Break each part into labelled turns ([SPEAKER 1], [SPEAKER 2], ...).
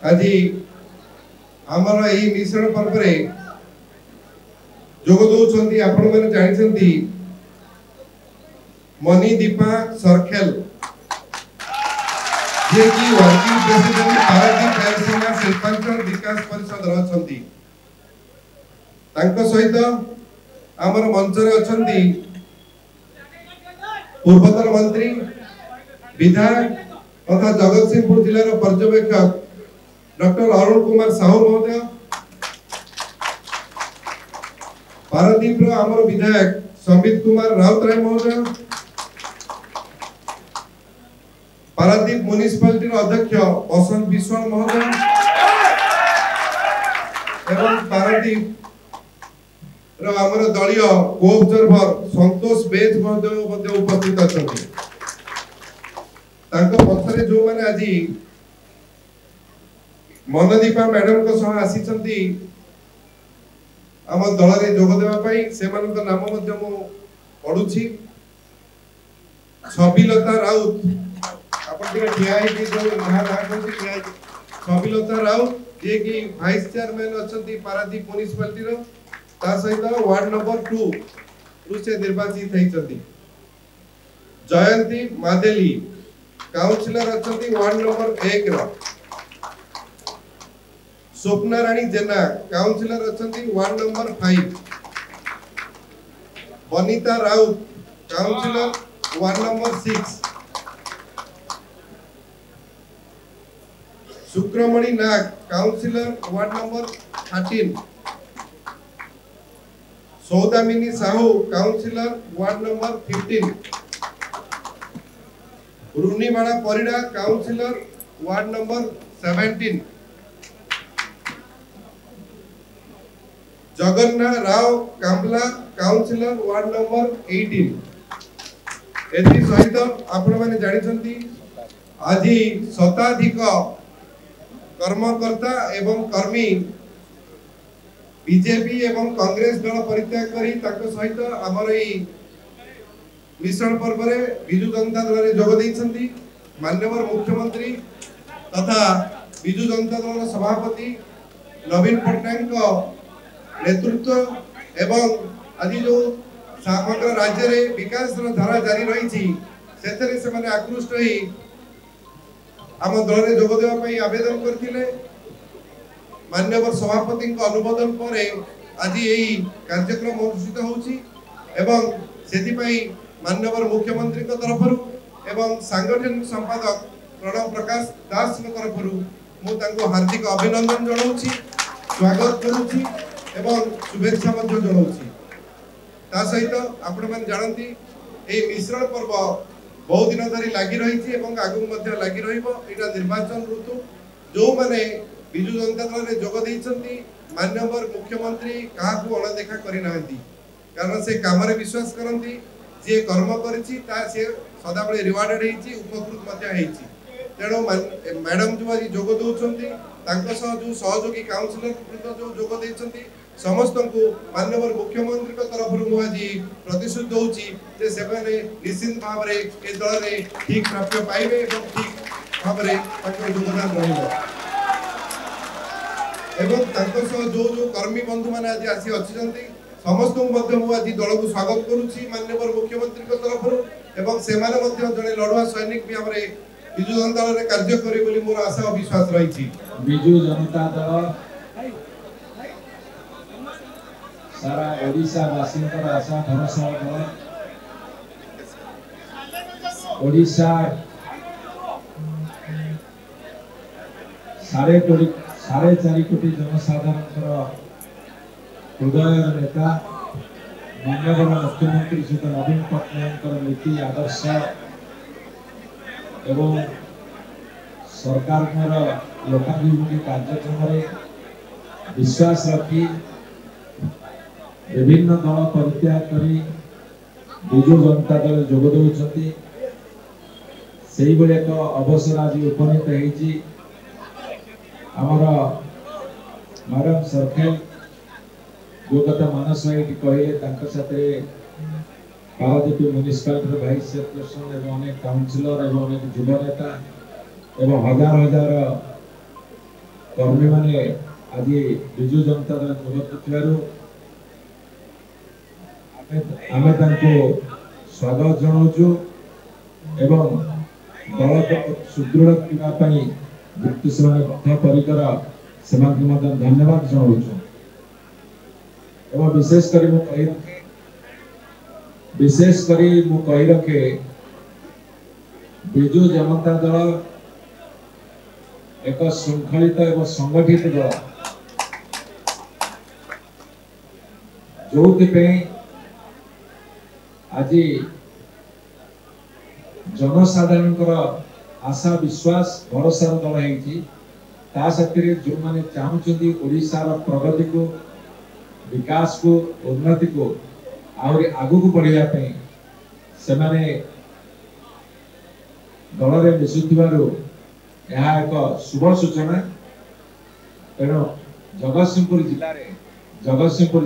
[SPEAKER 1] आज आमर यही मिश्रण पर्व जोग दौरान आपण मैंने जानते मणिदीपा सरखेल जे कि वर्किंग प्रेसिडेंट पारादीप रायलसीमा शिल्पांचल विकास परिषद रही सहित आमर मंच अच्छा पूर्वतन मंत्री विधायक तथा जगतसिंहपुर जिलार पर्यवेक्षक डॉक्टर अरुण कुमार साहू महोदय पारादीप आमर विधायक संबित कुमार राउतराय महोदय पारादीप म्युनिसिपालिटी अध्यक्ष बसंत विश्वाल महोदय एवं पारादीप आमर दलीय को-ऑब्जर्वर संतोष बेज महोदय उपस्थित अच्छा पक्षरे जो मैंने आज मनदीपा मैडम को सह आसी आम दल में जोग देवाई से नाम पढ़ुची छबिलता राउत छबिलता राउत जे कि वाइस चेयरमैन अच्छा पारादीप म्युनिसिपालिटी सहित वार्ड नंबर 2 से निर्वाचित होती जयंती मादेली काउंसिलर अच्छा ward number 1 Swapna Rani Jena councillor अच्छा ward number 5 Banita Raut councillor ward number 6 Shukramani Nag councillor ward number 13 Saudamini Sahu councillor ward number 15 Runimana Parida councillor ward number 17 Jagannath Rao Kamala councillor ward number 18 एथि सहित आपण माने जानिछंती आज शताधिक कर्मकर्ता एवं कर्मी बीजेपी एवं कांग्रेस दल परित्याग करी सहित आमर मिश्रण पर्व विजु जनता दल में जोग देइछंती माननीय मुख्यमंत्री तथा विजु जनता दल सभापति नवीन पट्टनायक नेतृत्व एवं आज जो समग्र राज्य रे विकास धारा जारी रही से आकृष्ट होई आम दल में जोग देवाई आवेदन करथिले माननीय सभापति अनुमोदन पर आज यही कार्यक्रम अनुष्ठित होउची एवं सेति पई माननीय मुख्यमंत्री तरफ एवं सांगठनिक संपादक प्रणव प्रकाश दास तरफ मु तांको हार्दिक अभिनंदन जणाउची स्वागत करूची एवं शुभेच्छा मध्ये जणाउची ता सहित आपण मन जानती ए मिश्रण पर्व बहुत दिन धरी लागि रहिछि एवं आगु मध्ये लागि रहिबो एटा निर्वाचन ऋतु जो माने विजु जनता दल में जोग देइछंती माननीय मुख्यमंत्री काहाकू अणदेखा करि नाहंती कारण से काम रे विश्वास करंती जे कर्म करिछि ता से सदा बळे रिवार्डेड हेछि उपकृत मध्ये हेछि तेणु मैडम जो आज जोग दउछंती तांको सह जो सहयोगी काउंसिलर जो जोग देइछंती समस्त को माननीय मुख्यमंत्री को तरफ रु आज प्रतिश्रुति दउछि जे सेबने निश्चित भाव रे ए दल रे ठीक प्राप्य पाइबे एवं ठीक भाव रे तांको योगदान रहिबो एवं जो जो कर्मी बंधु मैंने आज आसी अच्छी समस्त आज दल को स्वागत करुच्ची माननीय मुख्यमंत्री तरफ एवं से जड़े लड़ुआ सैनिक भी हमारे विजु जनता दल कार्य करे मोर आशा और विश्वास रही
[SPEAKER 2] विजु जनता दल सारा ओडिशा वासी आशा भरोसा दल ओडिशा साढ़े 4 कोटी जनसाधारण हृदय नेता माननीय मुख्यमंत्री श्री नवीन पट्टनायक नीति आदर्श एवं सरकार लोकाभिमुखी कार्यक्रम विश्वास रखी विभिन्न दल परित्याग करी विजु जनता दल जोग दौरान से एक अवसर आज उपनीत होती आमर मैडम सरखेल जो कथा मानस भाई कहले साथ पारादीप म्युनिसिपालिटी वाइस चेयरपर्सन एवं अनेक काउंसिलर एवं अनेक युवा नेता एवं हजार हजार कर्मी माने आज विजु जनता दल निवर्तन आमे तांको स्वागत जनाऊँ एवं दल को सुदृढ़ करने व्यक्ति से परिकर से धन्यवाद जनाऊँ एवं विशेष करी मु कही रखे विजु जनता दल एक श्रृंखलित एवं संगठित दल जो आज जनसाधारण आशा विश्वास भरोसा दल है जो माने चाहते ओडिशार प्रगति को विकास को उन्नति को आहरी आगु को बढ़िया से माने दल में मिशुथिबारु यह एक शुभ सूचना तेणु जगतसिंहपुर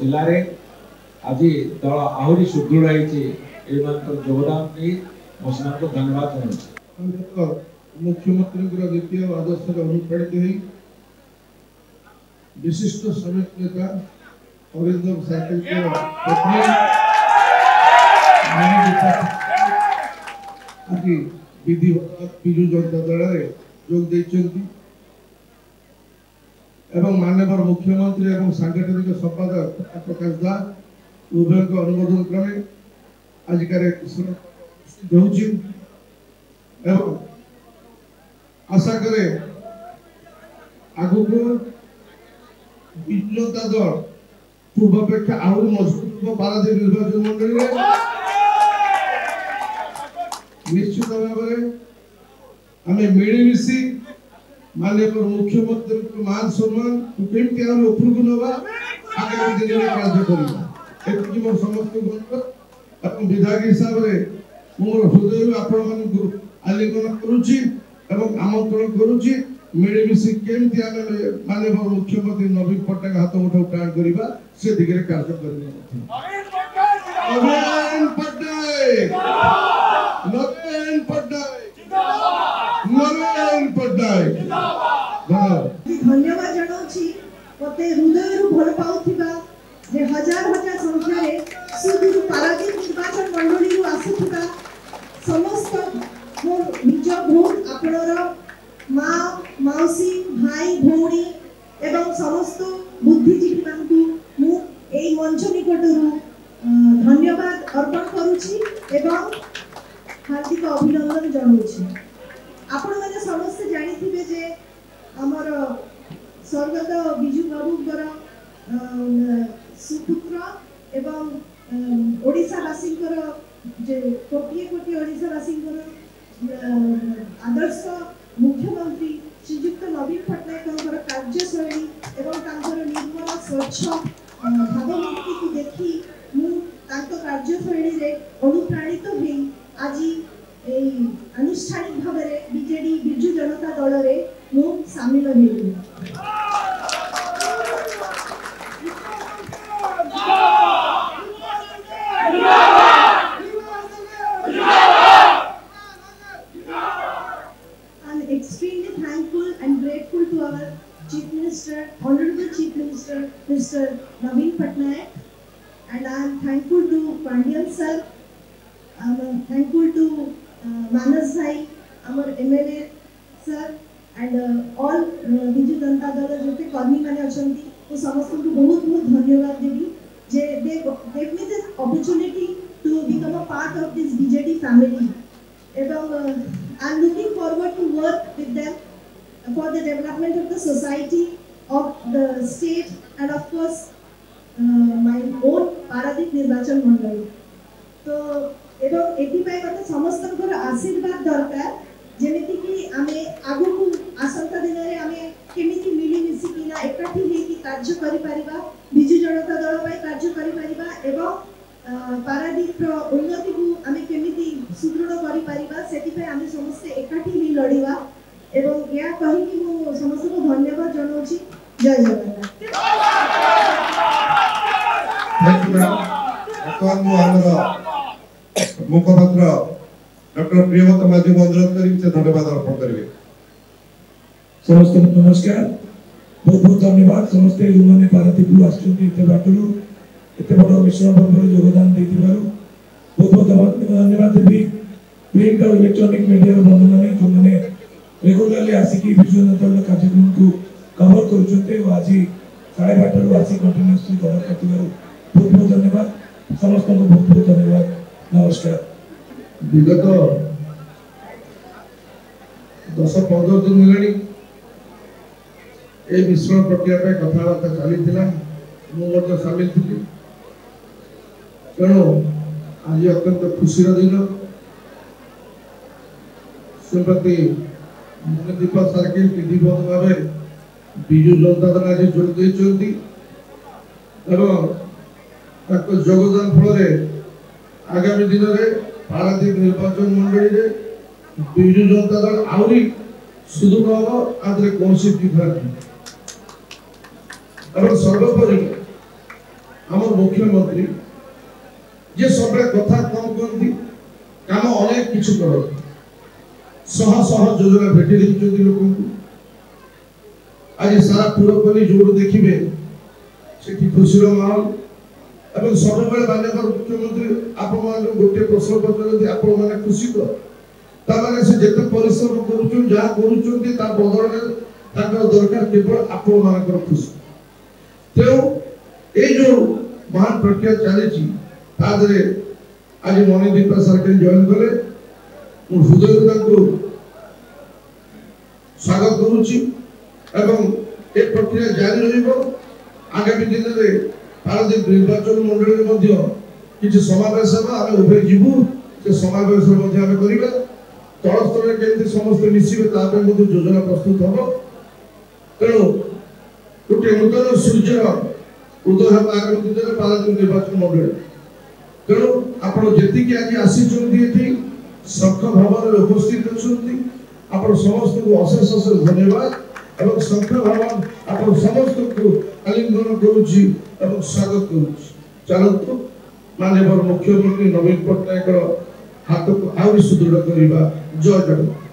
[SPEAKER 2] जिले में आज दल आहरी सुदृढ़ योगदान को धन्यवाद जनाऊँ।
[SPEAKER 3] मुख्यमंत्री नीति और आदर्श अनुप्राणित हो विशिष्ट श्रमिक नेता अरिंदम साइकिल के पत्नी आज विधिवत विजु जनता दल में जोग देइछन्ति एवं माननीय मुख्यमंत्री एवं सांगठनिक संपादक प्रकाश दास उभय को अनुमोदन क्रमे आज एवं आशा करे आगु को विजु जनता दल पूर्वापेक्षा आहरी मजबूत पारादीप निर्वाचन मंडल में निश्चित भाव में आम मिलमिशी माननीय मुख्यमंत्री मान सम्मान केमती आम उपरकू नवा आगामी दिन में कार्य करवा मोर समस्त विधायक हिसाब से मोर हृदय आपण आलिंगन करुच्ची एवं आमंत्रण करुच्ची मिलमिशी केमती आम माननीय मुख्यमंत्री नवीन पट्टनायक हाथ मुठा टाण करवा से दिगरे कार्य करवा नवीन पट्टनायक
[SPEAKER 4] धन्यवाद जनाऊँ मत हृदय भल पाऊा जे हजार हजार संख्या सुदूर पारादीप निर्वाचन मंडली आसुवा समस्त मोर निज भोट आपणर माँ मौसी भाई भौणी एवं समस्त बुद्धिजीवी मानकु मु एई मंच निकटरू धन्यवाद अर्पण करुछि एवं हार्दिक अभिनंदन जनाऊँ। आपण मैंने समस्त जानी जे आमर स्वर्गत विजु बाबूर सुपुत्र एवं ओडिशावासी कोटिए कोटी ओडिशावासी आदर्श मुख्यमंत्री श्रीजुक्त नवीन पट्टनायक कार्यशैली एवं निर्मल स्वच्छ भावमूर्ति को देखी कार्यशैली अनुप्राणित हो आज आनुष्ठानिक भाव में बीजेडी विजु जनता दल में सामिल हो extremely thankful and grateful to our Chief Minister, Honorable Chief Minister, Mr. Naveen Patnaik, and I am thankful to Pandian sir, I am thankful to Manas Bhai, our MLA sir, and all Biju Janata Dal जो कर्मी माने अछंती वो समस्त को बहुत बहुत धन्यवाद देवी जे they gave me this opportunity to become a part of this BJD family. I am looking forward to work with them for the development of the society, of the state, and of course my own Paradip Nirvachan Mandal. So, समस्त आशीर्वाद दरकार जेमिति कि आमे आगु को आसंता दिन रे आमे केमिति मिली मिसिकिना एकाठी हेकि कार्य करि परिबा बिजु जनता दल पय कार्य करि परिबा एवं पारादीप उन्नति को आमे केमिति सुदृढ़ करि परिबा सेति पे आमे समस्त एकाठी ही लड़िबा एवं या कहि कि मो समस्त को धन्यवाद जनाउछि। जय जगन्नाथ।
[SPEAKER 1] Thank you madam. हमरा मुखपत्र डॉक्टर प्रियव्रत माझी अनुरोध करी से धन्यवाद अर्पण करेंगे।
[SPEAKER 5] समस्त नमस्कार। बहुत बहुत धन्यवाद समस्ते जो मैंने पारादीप आते बाटू एत बड़ मिश्रण पर्व योगदान बहुत बहुत धन्यवाद देवी प्रिंट और इलेक्ट्रॉनिक मीडिया बंधु मैंने जो मैंने रेगुलारली आसिक विजु जनता दल कार्यक्रम को कवर कर आज 12:30 आसिक कंटिन्यूअसली कवर कर बहुत बहुत धन्यवाद समस्त को बहुत बहुत धन्यवाद नमस्कार।
[SPEAKER 3] विगत 10-15 दिन है मिश्रण प्रक्रिया कथबार्ता चली मुझे सामिल थी तेणु आज अत्यंत खुशी दिन श्रीमती मणिदीपा सार्किल विधिवत भाव विजु जनता दल आज जोड़ देती योगदान फल आगामी दिन में पारादीप निर्वाचन मंडली में विजु जनता दल आहरी सुदृढ़ हम आदि कौन विभाग सर्वोपरि आम मुख्यमंत्री जे सब कथा कम करती काम अनेक किछु कर शह शह योजना भेटी देते लोक आज सारा पूरपल्ली जो देखिए से खुशी माहौल एवं सब माननीय मुख्यमंत्री आप गोटे प्रश्न पचारती आपण मैंने खुशी तो ताने से जिते परिश्रम करुचन जहाँ करुचंती ता बदल दरकार केवल आपण मानकर खुशी तेणु ये जो महान प्रक्रिया चली आज मणिदीपा सार्किल जॉइन कले हृदय स्वागत करुच्ची एवं ये प्रक्रिया जारी आगामी दिन में पारादीप निर्वाचन मंडली किसी समावेश आम उभे जीवु से समावेश करवा तल स्तर केमती समस्त मिसवे योजना प्रस्तुत हम तेणु गोटे नूतन सूर्य उदय हम आगामी दिन में पारादीप निर्वाचन मंडली तेणु आप जी आज आसी शंख भवन में उपस्थित अच्छा आप समस्त को अशेष अशेष धन्यवाद एवं शंख भवन आप समस्त को आलिंगन करुच्ची स्वागत करुच्ची चलतु माननीय मुख्यमंत्री नवीन पट्टनायक हाथ को आहरी सुदृढ़ करवा जय जगन्नाथ।